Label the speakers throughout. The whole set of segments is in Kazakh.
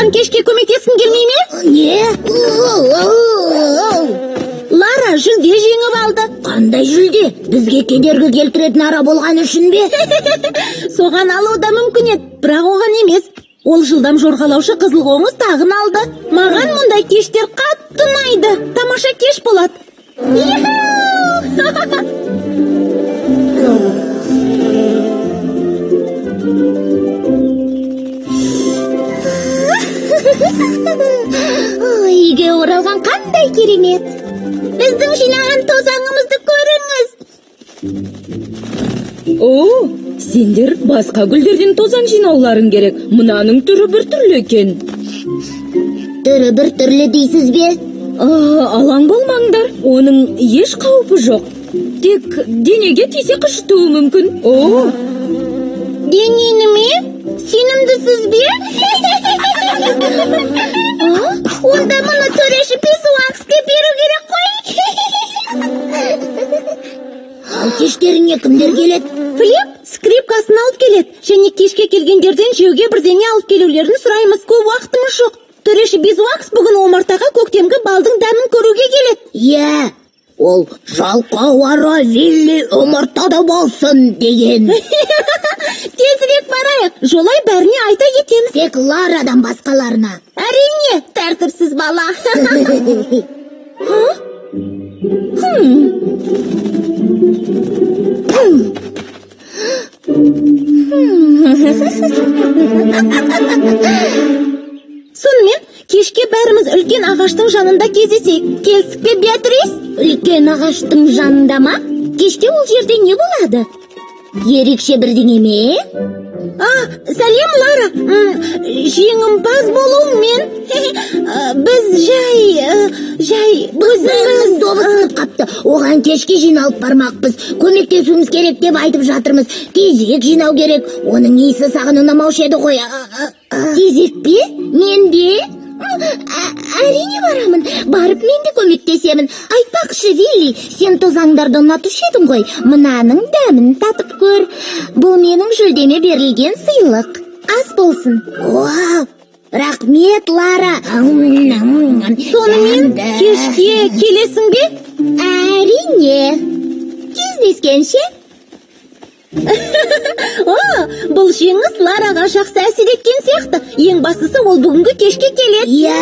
Speaker 1: Маған кешке көмектескің келмей ме?
Speaker 2: Не?
Speaker 1: Лара жүлде жеңіп алды.
Speaker 2: Қандай жүлде? Бізге кедергі келтіретін ара болған үшін бе?
Speaker 1: Соған алуы да мүмкін еді, бірақ оған емес. Ол жылдам жорғалаушы қызыл қоңыз тағын алды. Маған мұндай кештер қатты ұнайды. Тамаша кеш болады.
Speaker 2: Үйге оралған қандай керемет.
Speaker 1: Біздің жинаған тозаңымызды көріңіз.
Speaker 3: О, сендер басқа гүлдерден тозаң жинауларың керек. Мынаның түрі бір түрлі екен.
Speaker 2: Түрі бір түрлі дейсіз бе?
Speaker 3: Алаң болмаңдар. Оның еш қаупі жоқ. Тек денеге тисе қышытуы мүмкін. О,
Speaker 1: Денені ме? Сенімдісіз бе? Онда мұны төреші Песуакске беру керек қой.
Speaker 2: Ал кештеріне кімдер келеді?
Speaker 1: Флип скрипкасын алып келеді. Және кешке келгендерден жеуге бірдеңе алып келулерін сұраймыз. Көп уақытымыз жоқ. Төреші Безуакс бүгін омартаға көктемгі балдың дәмін көруге келеді.
Speaker 2: Иә, ол жалқау ара Вилли омартада болсын деген.
Speaker 1: Тезірек барайық. Жолай бәріне айта кетеміз.
Speaker 2: Тек Ларадан басқаларына.
Speaker 1: Әрине, тәртіпсіз бала. Сонымен, кешке бәріміз үлкен ағаштың жанында кездесейік. Келдік пе, Беатрис?
Speaker 2: Үлкен ағаштың жанында ма? Кеште ол жерде не болады? Ерекше бірдеңе ме?
Speaker 1: Сәлем, Лара. Жеңімпаз болуыңмен. Біз жай...
Speaker 2: Өзіміз добысынып қапты. Оған кешке жиналып бармақпыз. Көмектесуіміз керек деп айтып жатырмыз. Тезек жинау керек. Оның иісі саған ұнамаушы еді ғой. Тезек бе? Мен бе? Әрине барамын. Барып мен де көмектесемін. Айтпақшы, Вилли, сен тозаңдарды ұнатушы едің ғой. Мынаның дәмін татып көр. Бұл менің жүлдеме берілген сыйлық. Ас болсын. Вау! Рахмет, Лара.
Speaker 1: Сонымен, кешке келесің бе?
Speaker 2: Әрине. Кездескенше.
Speaker 1: Бұл жеңіс Лараға жақсы әсер еткен сияқты. Ең бастысы ол бүгінгі кешке келеді.
Speaker 2: Иә,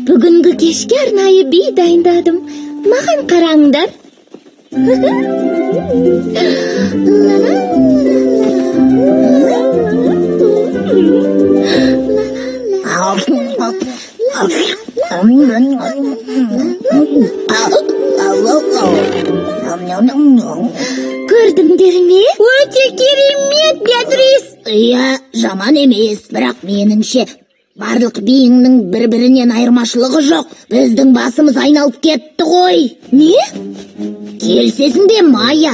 Speaker 2: бүгінгі кешке арнайы би дайындадым. Маған қараңдар. Көрдіңдер ме?
Speaker 1: Өте керемет, Беатрис.
Speaker 2: Иә, жаман емес, бірақ меніңше барлық биіңнің бір-бірінен айырмашылығы жоқ. Біздің басымыз айналып кетті ғой.
Speaker 1: Не?
Speaker 2: Келсесің бе, Майя?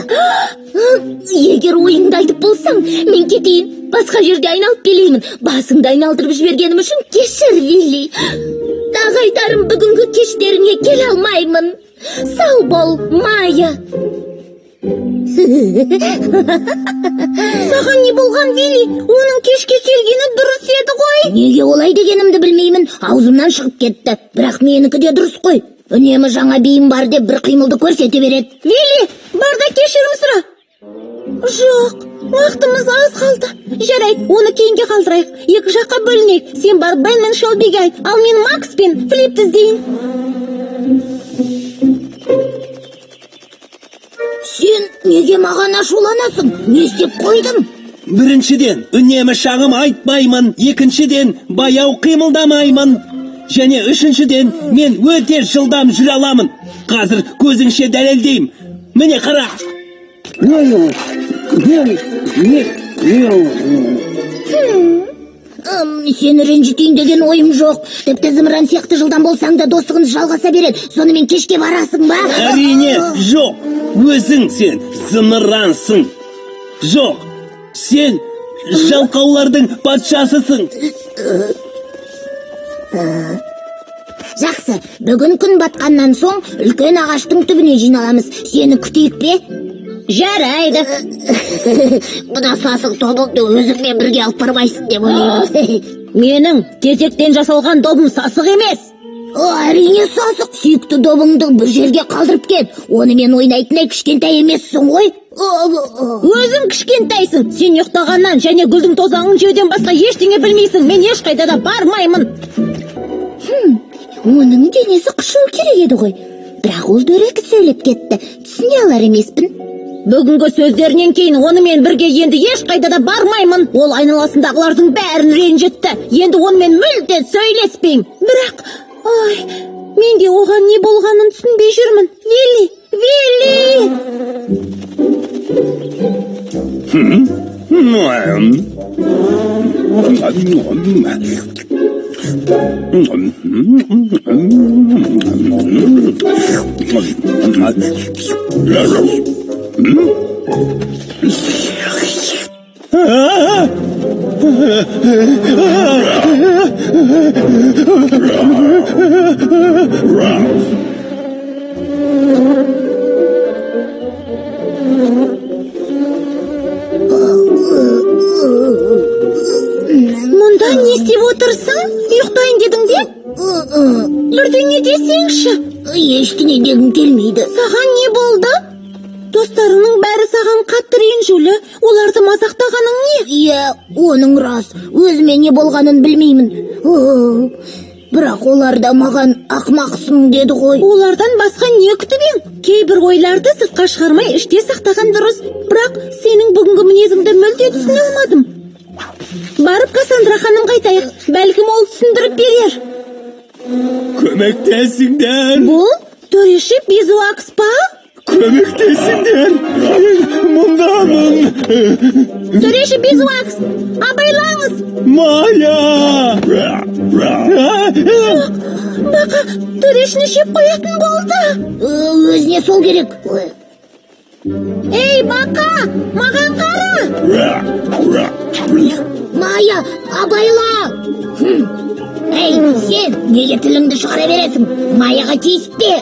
Speaker 1: Егер ойыңды айтып болсаң, мен кетейін. Басқа жерде айналып келеймін. Басыңды айналдырып жібергенім үшін кешір, Вилли. Тағы айтарым, бүгінгі кештеріңе келе алмаймын. Сау бол, Майя. Саған не болған, Вилли? Оның кешке келгені дұрыс еді ғой.
Speaker 2: Неге олай дегенімді білмеймін. Аузымнан шығып кетті. Бірақ менікі де дұрыс қой. Үнемі жаңа биім бар деп бір қимылды көрсете береді.
Speaker 1: Вилли, бар да кешірім сұра. Жоқ, уақытымыз аз қалды. Жарайды, оны кейінге қалдырайық. Екі жаққа бөлінейік. Сен бар Бен мен Шелбиге айт, ал мен Макс пен Флипті іздейін.
Speaker 2: Сен неге маған ашуланасың? Не істеп қойдым?
Speaker 4: Біріншіден, үнемі шағым айтпаймын. Екіншіден, баяу қимылдамаймын. Және үшіншіден, мен өте жылдам жүре аламын. Қазір көзіңше дәлелдеймін. Міне қара.
Speaker 2: Сені ренжітейін деген ойым жоқ. Тіпті зымыран сияқты жылдан болсаң да достығымыз жалғаса береді. Сонымен кешке барасың ба?
Speaker 4: Әрине, жоқ. Өзің сен зымырансың. Жоқ, сен жалқаулардың патшасысың.
Speaker 2: Жақсы, бүгін күн батқаннан соң үлкен ағаштың түбіне жиналамыз. Сені күтейік пе?
Speaker 1: Жарайды.
Speaker 2: Бұда сасық тобылды өзіңмен бірге алып бармайсың деп ойлаймын.
Speaker 3: Менің тезектен жасалған добым сасық емес.
Speaker 2: Әрине сасық. Сүйікті добыңды бір жерге қалдырып кет. Онымен ойнайтындай кішкентай емессің ғой.
Speaker 3: Өзің кішкентайсың. Сен ұйықтағаннан және гүлдің тозаңын жеуден басқа ештеңе білмейсің. Мен ешқайда да бармаймын.
Speaker 2: Оның денесі қышуы керек еді ғой. Бірақ ол дөрекі сөйлеп кетті. Түсіне алар емеспін.
Speaker 3: Бүгінгі сөздерінен кейін онымен бірге енді ешқайда да бармаймын. Ол айналасындағылардың бәрін ренжітті. Енді онымен мүлде сөйлеспеймін. Бірақ, мен де оған не болғанын түсінбей жүрмін. Мұнда не істеп отырсың? Ұйықтайын дедің бе? Бірдеңе десеңші.
Speaker 2: Ештеңе дегім келмейді.
Speaker 3: Саған не болды? Достарының бәрі саған қатты ренжулі. Оларды мазақтағаның не?
Speaker 2: Иә, оның рас. Өзіме не болғанын білмеймін. Бірақ олар да маған ақмақсың деді ғой.
Speaker 3: Олардан басқа не күтіп ең? Кейбір ойларды сыртқа шығармай іште сақтаған дұрыс. Бірақ сенің бүгінгі мінезіңді мүлде түсіне алмадым. Барып Кассандра ханым қайтайық. Бәлкім ол түсіндіріп берер.
Speaker 4: Көмектесіңдер.
Speaker 3: Бұл төреші Безуакс па?
Speaker 4: Көмектесіңдер. Мұндамын.
Speaker 3: Төреші Безуакс, абайлаңыз.
Speaker 4: Майя.
Speaker 3: Бақа, төрешіні жеп қоятын болды.
Speaker 2: Өзіне сол керек.
Speaker 3: Ей, Бақа, маған қара.
Speaker 2: Майя, абайла. Ей, сен неге тіліңді шығара бересің? Майяға тиіспе.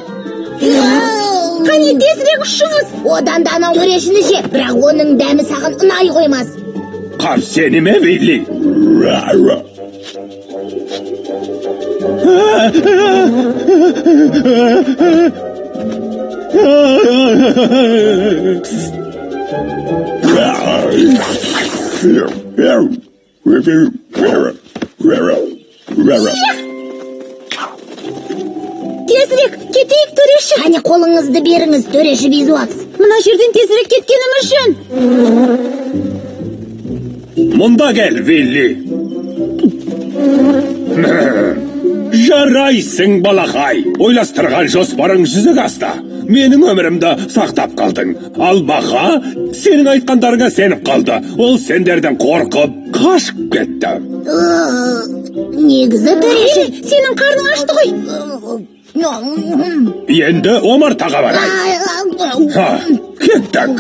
Speaker 3: Қане тезірек ұшыңыз.
Speaker 2: Одан да анау төрешіні же, бірақ оның дәмі саған ұнай қоймас.
Speaker 4: Қап сені ме, Вилли?
Speaker 3: Тезірек кетейік, төреші.
Speaker 2: Қане қолыңызды беріңіз, төреші Безуакс.
Speaker 3: Мына жерден тезірек кеткеніміз жөн.
Speaker 4: Мұнда кел, Вилли. Жарайсың, балақай. Ойластырған жоспарың жүзеге асты. Менің өмірімді сақтап қалдың. Ал Бақа сенің айтқандарыңа сеніп қалды. Ол сендерден қорқып, қашып кетті.
Speaker 2: Негізі төреші.
Speaker 3: Сенің қарның ашты ғой.
Speaker 4: Енді омартаға барайық. Кеттік.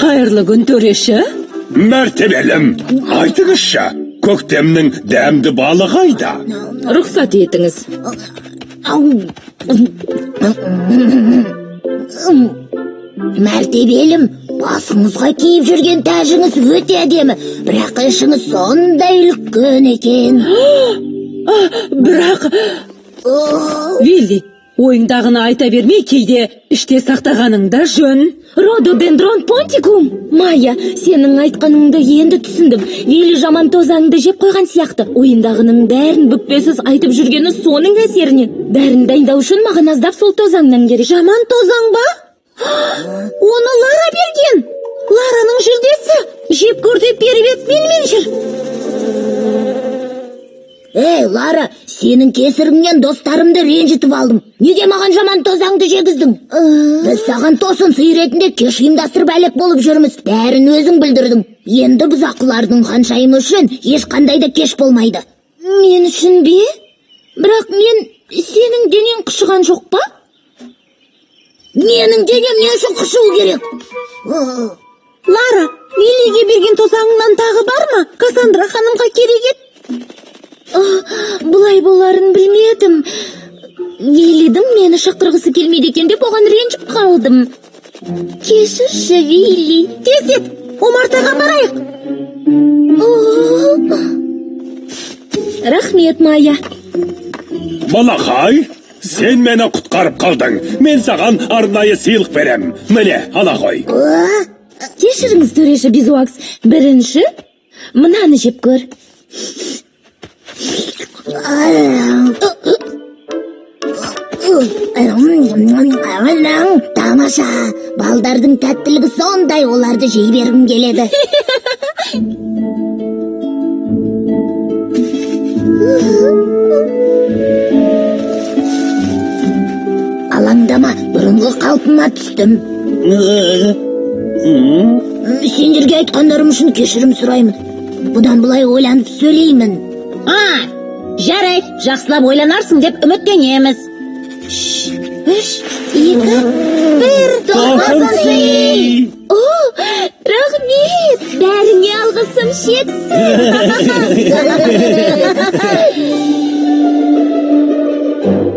Speaker 3: Қайырлы күн, төреші.
Speaker 4: Мәртебелім, айтыңызшы, көктемнің дәмді балы қайда?
Speaker 3: Рұқсат етіңіз.
Speaker 2: Мәртебелім, басыңызға киіп жүрген тәжіңіз өте әдемі, бірақ ішіңіз сондай үлкен екен.
Speaker 3: Бірақ... Вилли, ойыңдағыны айта бермей, кейде іште сақтағаныңда жөн.
Speaker 1: Рододендрон понтикум. Майя, сенің айтқаныңды енді түсіндім. Вилли жаман тозаңды жеп қойған сияқты. Ойындағының бәрін бүкпесіз айтып жүргені соның әсерінен. Бәрін дайындау үшін маған аздап сол тозаңнан керек.
Speaker 3: Жаман тозаң ба? Оны Лара берген. Лараның жүлдесі. Жеп көр деп беріп еді, менімен жүр.
Speaker 2: Ей, Лара, сенің кесіріңнен достарымды ренжітіп алдым. Неге маған жаман тозаңды жегіздің? Біз саған тосын сый ретінде кеш ұйымдастырып әлек болып жүрміз. Бәрін өзің білдірдің. Енді бұзақылардың ханшайымы үшін ешқандай да кеш болмайды.
Speaker 1: Мен үшін бе? Бірақ мен сенің денең қышыған жоқ па?
Speaker 2: Менің денем не үшін қышуы керек?
Speaker 3: Лара, Виллиге берген тозаңынан тағы бар ма? Кассандра ханымға керек ет.
Speaker 1: Бұлай боларын білмедім. Виллидің мені шақырғысы келмейді екен деп оған ренжіп қалдым. Кешірші, Вилли.
Speaker 3: Тездет, омартаға барайық.
Speaker 1: Рахмет, Майя.
Speaker 4: Балақай, сен мені құтқарып қалдың. Мен саған арнайы сыйлық берем. Міне, ала қой.
Speaker 1: Кешіріңіз, төреші Безуакс. Бірінші, мынаны жеп көр.
Speaker 2: Тамаша, балдардың тәттілігі сондай, оларды жей бергім келеді. Алаңдама, бұрынғы қалпыма түстім. Сендерге айтқандарым үшін кешірім сұраймын. Бұдан былай ойланып сөйлеймін.
Speaker 3: Жарай, жақсылап ойланарсың деп үміттенеміз.
Speaker 1: 3, 2, 1, тоқтасын. Рахмет. Бәріңе алғысым шексіз.